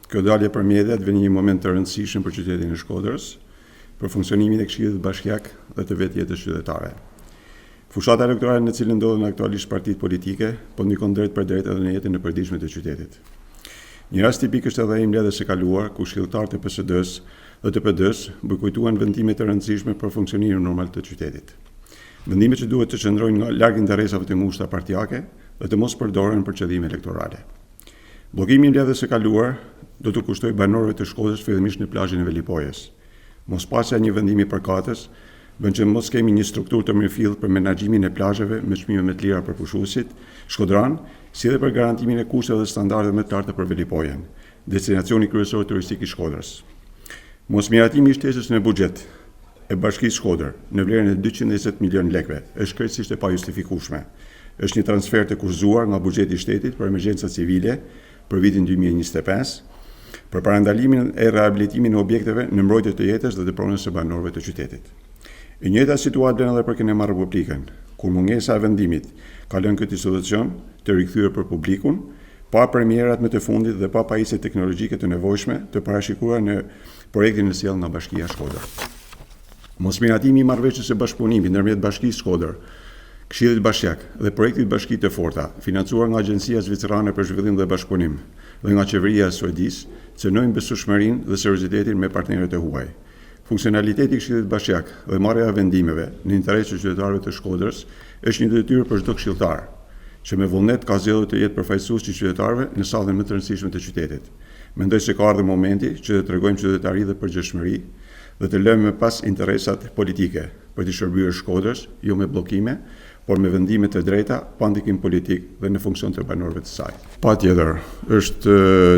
Kjo dalje për mjetet vjen një moment të rëndësishëm për qytetin e Shkodrës, për funksionimin e Këshillit Bashkiak dhe të vetjetës qytetare. Fushata elektorale në cilën ndodhen aktualisht partitë politike, po ndikon drejt për drejt edhe në jetën e përditshme të qytetit. Një rast tipik është edhe mbledhjes së kaluar, ku këshilltarët e PSD-s dhe të PD-s bojkotuan vendime të rëndësishme për funksionimin normal të qytetit. Vendime që duhet të qëndrojnë nga larg interesave të ngushta partijake dhe të mos përdoren për qëllime elektorale. Bllokimi i mbledhjes së kaluar do të kushtoj banorëve të Shkodrës fillimisht në plazhin e Velipojës. Mospasja e një vendimi përkatës bën që mos kemi një strukturë të mirëfillt për menaxhimin e plazheve me çmime më të lira për pushuesit shkodran, si edhe për garantimin e kushteve dhe standardeve më të larta për Velipojën, destinacioni kryesor turistik i Shkodrës. Mosmiratimi i shtesës në buxhet e Bashkisë Shkodër në vlerën e 220 milion lekëve është krejtësisht e pajustifikueshme. Është një transfer të kushtuar nga buxheti i shtetit për emergjenca civile për vitin 2025, për parandalimin e rehabilitimin e objekteve në mbrojtje të jetës dhe të pronës së banorëve të qytetit. E njëjta situatë vlen edhe për Kinema Republikën, kur mungesa e vendimit ka lënë këtë institucion të rikthyer për publikun, pa premierat më të fundit dhe pa pajisje teknologjike të nevojshme të parashikuara në projektin e sjellë nga Bashkia Shkodër. Mosmiratimi i marrëveshjes së bashkëpunimit ndërmjet Bashkisë Shkodër, Këshillit Bashkiak dhe projektit Bashki të Forta, financuar nga Agjencia Zvicerane për Zhvillim dhe Bashkëpunim dhe nga Qeveria e Suedisë, cënojnë besueshmërinë dhe seriozitetin me partnerët e huaj. Funksionaliteti i Këshillit Bashkiak dhe marrja e vendimeve në interes të qytetarëve të Shkodrës është një detyrë për çdo këshilltar, që me vullnet ka zgjedhur të jetë përfaqësues i qytetarëve në sallën më të rëndësishme të qytetit. Mendoj se ka ardhur momenti që të tregojmë qytetari dhe përgjegjësi dhe të lëmë pas interesat politike për të shërbyer Shkodrës, jo me bllokime, por me vendime të drejta, pa ndikim politik dhe në funksion të banorëve të saj. Patjetër, është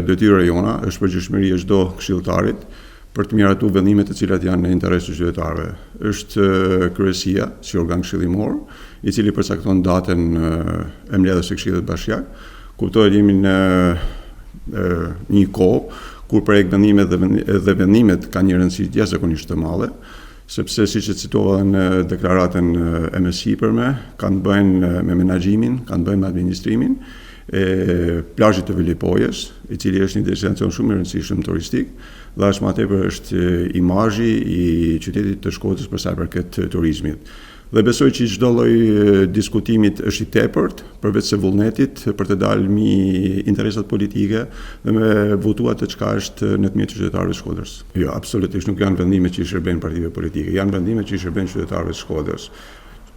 detyra jona, është përgjegjësia e çdo këshilltarit për të miratuar vendimet të cilat janë në interes të qytetarëve. Është kryesia, si organ këshillimor, i cili përcakton datën e mbledhjes së Këshillit Bashkiak. Kuptohet jemi në një kohë kur projekt vendimet dhe vendimet kanë një rëndësi jashtëzakonisht të madhe, sepse siç e citova në deklaratën e mësipërme, kanë bëjnë me menaxhimin, kanë bëjnë me administrimin e plazhit të Velipojës, i cili është një destinacion shumë i rëndësishëm turistik, dhe as më tepër është imazhi i qytetit të Shkodrës për sa i përket turizmit. Dhe besoj që çdo lloj diskutimit është i tepërt, përveç se vullnetit për të dalë mbi interesat politike dhe me votuar të çka është në të mirë të qytetarëve të Shkodrës. Jo, absolutisht nuk janë vendime që i shërbejnë partive politike, janë vendime që i shërbejnë qytetarëve të Shkodrës.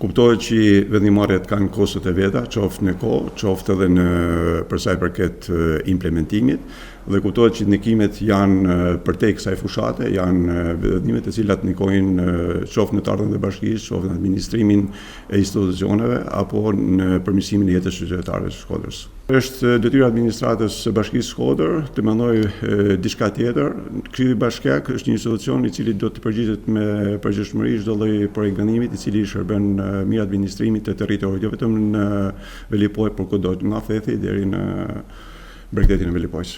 Kuptohet që vendimarrjet kanë kostot e veta, qoftë në kohë, qoftë edhe në për sa i përket implementimit, dhe kuptohet që ndikimet janë përtej kësaj fushate, janë vendime të cilat ndikojnë qoftë në të ardhmen e bashkisë, qoftë në administrimin e institucioneve apo në përmirësimin e jetës së qytetarëve të Shkodrës. Është detyra e administratës së Bashkisë Shkodër të mendojë diçka tjetër. Këshilli Bashkiak është një institucion i cili do të përgjigjet me përgjegjësi çdo lloj projekt vendimit i cili shërben mirë administrimit të territorit, jo vetëm në Velipojë, por kudo nga Fethi deri në Bregdetin e Velipojës.